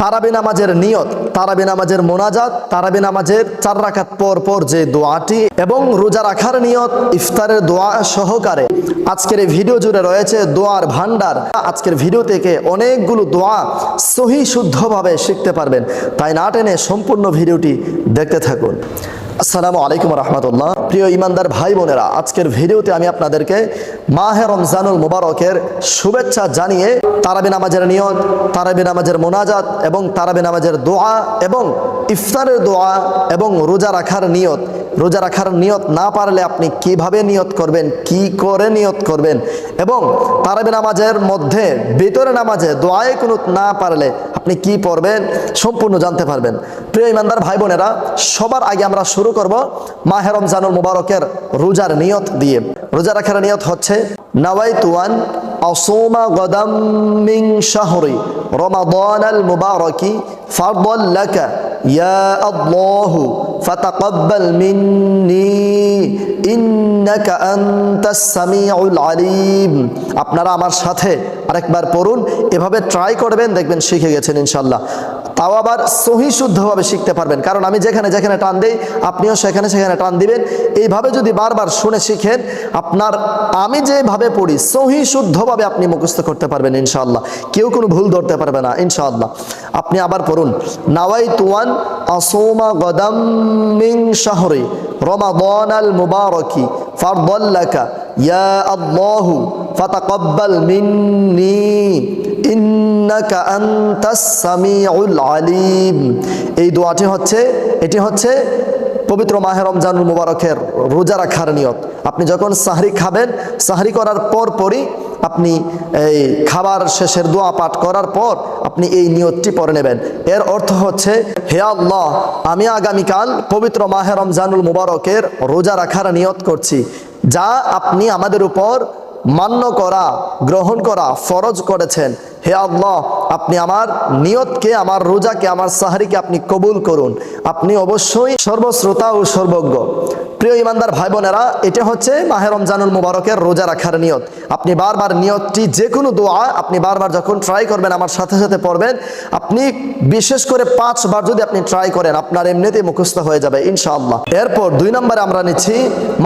তারাবি নামাজের নিয়ত, তারাবি নামাজের মোনাজাত, তারাবি নামাজের 4 রাকাত পর পর যে দোয়াটি এবং রোজা রাখার নিয়ত, ইফতারের দোয়া সহকারে আজকের এই ভিডিও জুড়ে রয়েছে দোয়ার ভান্ডার। আজকের ভিডিও থেকে অনেকগুলো দোয়া সহি শুদ্ধভাবে শিখতে পারবেন, তাই না টেনে সম্পূর্ণ ভিডিওটি দেখতে থাকুন। আসসালামু আলাইকুম রহমতুল্লাহ। প্রিয় ইমানদার ভাই বোনেরা, আজকের ভিডিওতে আমি আপনাদেরকে মাহে রমজানুল মুবারকের শুভেচ্ছা জানিয়ে তারাবি নামাজের নিয়ত, তারাবি নামাজের মোনাজাত এবং তারাবি নামাজের দোয়া এবং ইফতারের দোয়া এবং রোজা রাখার নিয়ত, রোজা রাখার নিয়ত না পারলে আপনি কিভাবে নিয়ত করবেন, কি করে নিয়ত করবেন এবং তারাবি নামাজের মধ্যে ভিতরে নামাজে দোয়ায়ে কুনুত না পারলে আপনি কি পড়বেন সম্পূর্ণ জানতে পারবেন। প্রিয় ইমানদার ভাই বোনেরা, সবার আগে আমরা শুরু করব মাহে রমজানুল মুবারকের রোজার নিয়ত দিয়ে। রোজা রাখার নিয়ত হচ্ছে নাওয়াইতু আন আসুমা গাদাম মিন শাহরি রমাদানাল মুবারাকি ফারদান লাকা ইয়া আল্লাহু ফাতাকাব্বাল মিন্নি ইন্নাকা আনতাস সামিউল আলিম। আপনারা আমার সাথে আরেকবার পড়ুন, এভাবে ট্রাই করবেন, দেখবেন শিখে গেছেন ইনশাল্লাহ। তাও আবার সহি শুদ্ধভাবে শিখতে পারবেন, কারণ আমি যেখানে যেখানে টান দেই আপনিও সেখানে সেখানে টান দিবেন। এইভাবে যদি বারবার শুনে শিখেন, আপনার আমি যেভাবে পড়ি সহি শুদ্ধভাবে আপনি মুখস্থ করতে পারবেন ইনশাআল্লাহ, কেউ কোনো ভুল ধরতে পারবে না ইনশাআল্লাহ। আপনি আবার পড়ুন নাওয়াইতু আন আসুমা গাদাম মিন শাহরি রমাদানাল মুবারাকি ফারদান লাকা ইয়া আল্লাহু ফাতাকাব্বাল মিন্নি ইন্নাকা আনতাস সামিউল আলিম। এই দোয়াটি হচ্ছে, এটি হচ্ছে পবিত্র মাহে রমজানুল মুবারকের রোজা রাখার নিয়ত। আপনি যখন সাহরি খাবেন, সাহরি করার পরই আপনি এই খাবার শেষের দোয়া পাঠ করার পর আপনি এই নিয়তটি পড়ে নেবেন। এর অর্থ হচ্ছে, হে আল্লাহ, আমি আগামীকাল পবিত্র মাহে রমজানুল মুবারকের রোজা রাখার নিয়ত করছি, যা আপনি আমাদের উপর মান্য করা, গ্রহণ করা ফরজ করেছেন। হে আল্লাহ, আপনি আমার নিয়তকে, আমার রোজাকে, আমার সাহরিকে আপনি কবুল করুন। আপনি অবশ্যই সর্বশ্রোতা ও সর্বজ্ঞ। প্রিয় ইমানদার ভাই বোনেরা, এটা হচ্ছে মাহে রমজানুল মুবারকের রোজা রাখার নিয়ত। আপনি বারবার নিয়তটি, যে কোনো দোয়া আপনি বারবার যখন ট্রাই করবেন আমার সাথে সাথে পড়বেন। আপনি বিশেষ করে 5 বার যদি আপনি ট্রাই করেন, আপনার এমনিতেই মুখস্থ হয়ে যাবে ইনশাআল্লাহ। এরপর 2 নম্বরে আমরা নিচ্ছি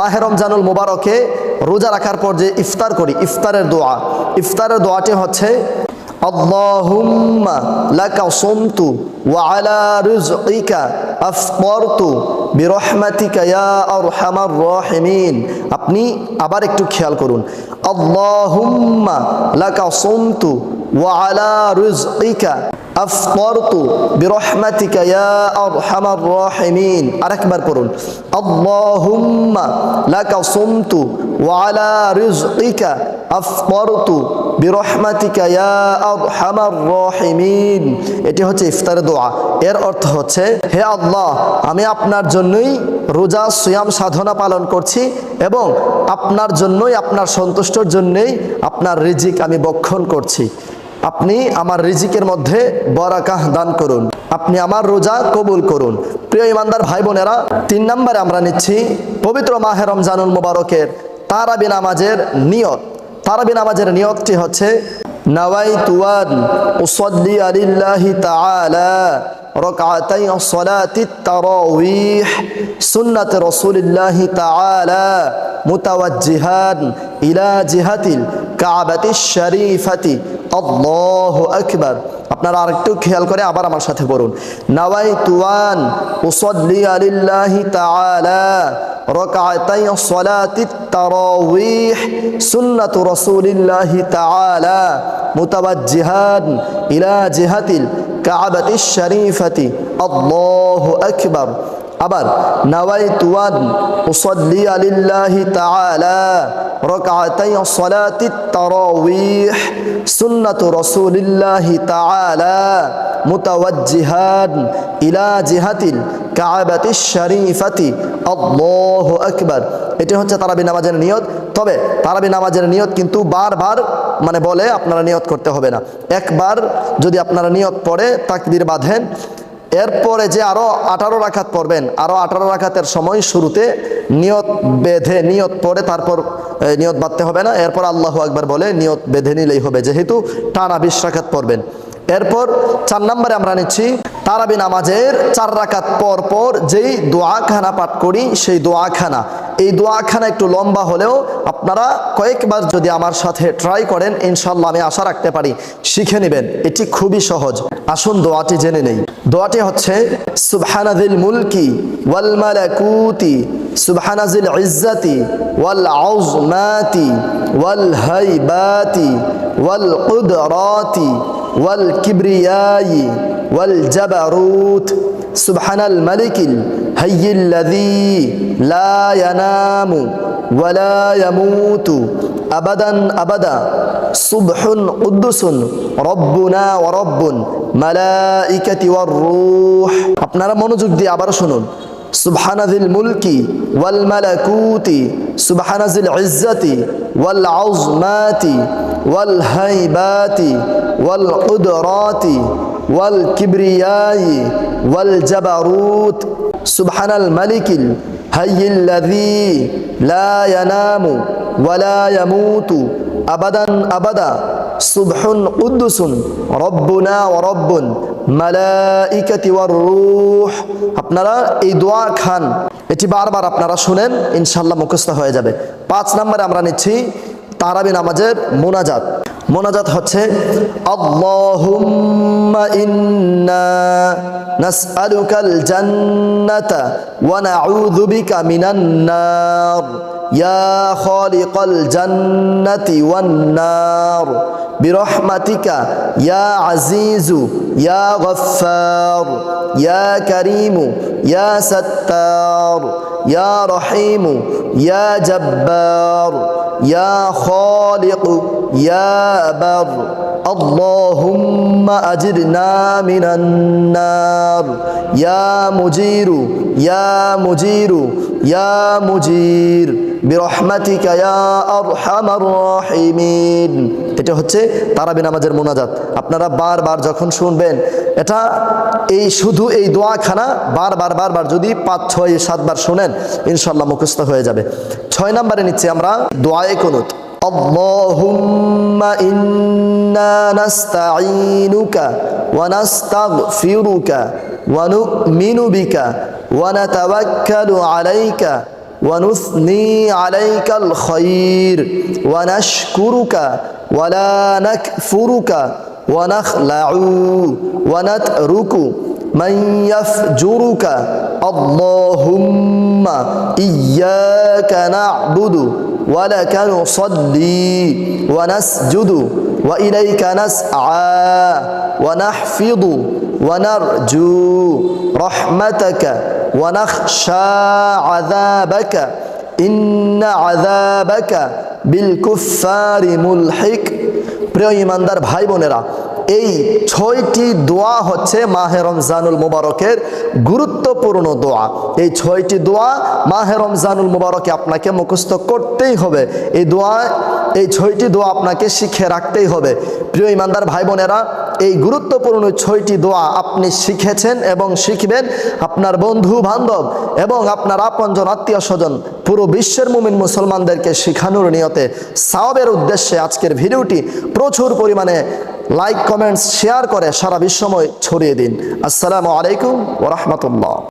মাহে রমজানুল মুবারকে রোজা রাখার পর যে ইফতার করি, ইফতারের দোয়া। ইফতারের দোয়াটি হচ্ছে আল্লাহুম্মা লাকা সুমতু ওয়া আলা রিজকিকা আফতারতু বিরহমাতিকা ইয়া আরহামার রাহিমিন। আপনি আবার একটু খেয়াল করুন, আল্লাহুম্মা লাকা সুমতু ওয়া আলা রিজকিকা আফতারতু বিরহমাতিকা ইয়া আরহামার রাহিমিন। আরেকবার পড়ুন, আল্লাহুম্মা লাকা সুমতু ওয়া আলা রিজকিকা আফতারতু বিরহমাতিকা ইয়া আরহামার রাহিমিন। এটি হচ্ছে ইফতারের দোয়া। এর অর্থ হচ্ছে, হে আল্লাহ, আমি আপনার জন্যই রোজা সিয়াম সাধনা পালন করছি এবং আপনার জন্যই, আপনার সন্তুষ্টর জন্যই আপনার রিজিক আমি বক্ষণ করছি। আপনি আমার রিজিকের মধ্যে বরাকাহ দান করুন, আপনি আমার রোজা কবুল করুন। প্রিয় ইমানদার ভাই বোনেরা, 3 নম্বরে আমরা নিচ্ছি পবিত্র মাহে রমজানুল মুবারকের তারাবি নামাজের নিয়ত। তারাবি নামাজের নিয়তটি হচ্ছে নাওয়াইতু আন উসাল্লি লিল্লাহি তাআলা রাকাতাই সালাতিত তারাওয়িহ সুন্নাত রাসূলিল্লাহি তাআলা মুতাওয়াজ্জিহান ইলা জিহাতিল কাবাতিশ শরীফাতি আল্লাহু আকবার। আপনারা আরেকটু খেয়াল করে আবার আমার সাথে পড়ুন, নাওয়াইতু আন উসাল্লি লিল্লাহি তাআলা রাকাতাই সালাতিত তারাওয়িহ সুন্নাত রাসূলিল্লাহি তাআলা মুতাওয়াজ্জিহান ইলা জিহাতিল কাবাতিশ শরীফাতি আল্লাহু আকবার। আবার নাওয়াইতু আন উসাল্লি লিল্লাহি তাআলা রাকাতাই সালাতিত তারাওয়িহ সুন্নাত রাসূলিল্লাহি তাআলা মুতাওয়াজ্জিহান ইলা জিহাতিল কাবাতিশ শরীফাতি আল্লাহু আকবার। এটি হচ্ছে তারাবি নামাজের নিয়ত। তবে তারাবি নামাজের নিয়ত কিন্তু বারবার বলে আপনারা নিয়ত করতে হবে না। একবার যদি আপনারা নিয়ত পড়ে তাকবীর বাঁধেন, এরপরে যে আরো 18 রাকাত পড়বেন, আরো 18 রাকাতের সময় শুরুতে নিয়ত বেঁধে নিয়ত পড়ে তারপর নিয়ত বাঁধতে হবে না। এরপর আল্লাহু আকবার বলে নিয়ত বেঁধে নিলেই হবে, যেহেতু টানা 20 রাকাত পড়বেন। এরপর 4 নম্বরে আমরা নিচ্ছি তারাবি নামাজের 4 রাকাত পর পর যেই দোয়াখানা পাঠ করি সেই দোয়াখানা। এই দোয়াখানা একটু লম্বা হলেও আপনারা কয়েকবার যদি আমার সাথে ট্রাই করেন ইনশাআল্লাহ আমি আশা রাখতে পারি শিখে নেবেন। এটি খুবই সহজ। আসুন দোয়াটি জেনে নেই। দোয়াটি হচ্ছে সুবহানাজিল মুলকি ওয়াল মালাকুতি সুবহানাজিল ইজ্জাতি ওয়াল আযমাতি ওয়াল হাইবাতি ওয়াল কুদরাতি ওয়াল কিবরিয়াই ওয়াল জাবারুত সুবহানাল মালিকিল হাইয়িল্লাযী লা ইয়ানামু ওয়া লা ইয়ামুতু আবাদান আবাদা সুবহুন কুদ্দুসুন রব্বুনা ওয়া রব্বুন মালাইকাতি ওয়ার রূহ। আপনারা মনোযোগ দিয়ে আবার শুনুন। সুবহানাজিল মুলকি ওয়াল মালাকুতি সুবহানাজিল ইজ্জাতি ওয়াল আযমাতি ওয়াল হাইবাতি ওয়াল কুদরাতি ওয়াল কিবরিয়াই ওয়াল জাবারুত সুবহানাল মালিকিল হাইয়িল্লাযী লা ইয়ানামু ওয়া লা ইয়ামুতু আবাদান আবাদা সুবহুন কুদ্দুসুন রব্বুনা ওয়া রব্বুন মালাইকাতি ওয়ার রূহ। আপনারা এই দোয়া খান, এটি বারবার আপনারা শুনেন, ইনশাআল্লাহ মুখস্থ হয়ে যাবে। 5 নম্বরে আমরা নিচ্ছি তারাবি নামাজের মোনাজাত। মোনাজাত হচ্ছে আল্লাহুম্মা ইন্না নাসআলুকাল জান্নাতা ওয়া নাউযু বিকা মিনান নার ইয়া খালিকাল জান্নাতি ওয়ান নার বিরহমাতিকা ইয়া আজিজু ইয়া গফফার ইয়া কারীমু ইয়া সাত্তার ইয়া রহিমু ইয়া জব্বার ইয়া খালিক ইয়া বার আল্লাহুম্মা আজিরনা মিনান নার ইয়া মুজিরু ইয়া মুজিরু ইয়া মুজির বিরহমাতিকা ইয়া আরহামার রাহিমিন। এটা হচ্ছে তারাবি নামাজের মোনাজাত। আপনারা বারবার যখন শুনবেন এটা এই শুধু এই দোয়াখানা বারবার যদি 5, 6, 7 বার শুনেন ইনশাআল্লাহ মুখস্থ হয়ে যাবে। 6 নম্বরে নিচ্ছি আমরা দোয়ায়ে কুনুত। আল্লাহুম্মা ইন্না নাস্তাঈনুকা ওয়া নাস্তাগফিরুকা ওয়া নু'মিনু বিকা ওয়া নাতাওয়াক্কালু আলাইকা ওয়া নুসনি আলাইকাল খায়র ওয়া নাশকুরুকা ওয়া লা নাকফুরুকা ওয়া নাখলাউ ওয়া নাতরুকু মান ইয়াফজুরুকা আল্লাহুম্মা ইয়্যাকা না'বুদু ওয়া লাকা নুসাল্লি ওয়া নাসজুদু ওয়া ইলাইকা নাসআ ওয়া নাহফিযু ওয়া নারজু রাহমাতাকা ওয়া নাখশা আযাবাকা ইন্না আযাবাকা বিল কুফফারি মুলহিক। প্রিয় ইমানদার ভাই বোনেরা, এই 6টি দোয়া হচ্ছে মাহে রমজানুল মুবারকের গুরুত্বপূর্ণ দোয়া। এই 6টি দোয়া মাহে রমজানুল মুবারকে আপনাকে মুখস্থ করতেই হবে। এই 6টি দোয়া আপনাকে শিখে রাখতেই হবে। প্রিয় ইমানদার ভাই বোনেরা, এই গুরুত্বপূর্ণ 6টি দোয়া আপনি শিখেছেন এবং শিখবেন আপনার বন্ধু বান্ধব এবং আপনার আপনজন আত্মীয় স্বজন পুরো বিশ্বের মুমিন মুসলমানদেরকে শিখানোর নিয়তে সওয়াবের উদ্দেশ্যে আজকের ভিডিওটি প্রচুর পরিমাণে লাইক, কমেন্টস, শেয়ার করে সারা বিশ্বময় ছড়িয়ে দিন। আসসালামু আলাইকুম ওয়া রাহমাতুল্লাহ।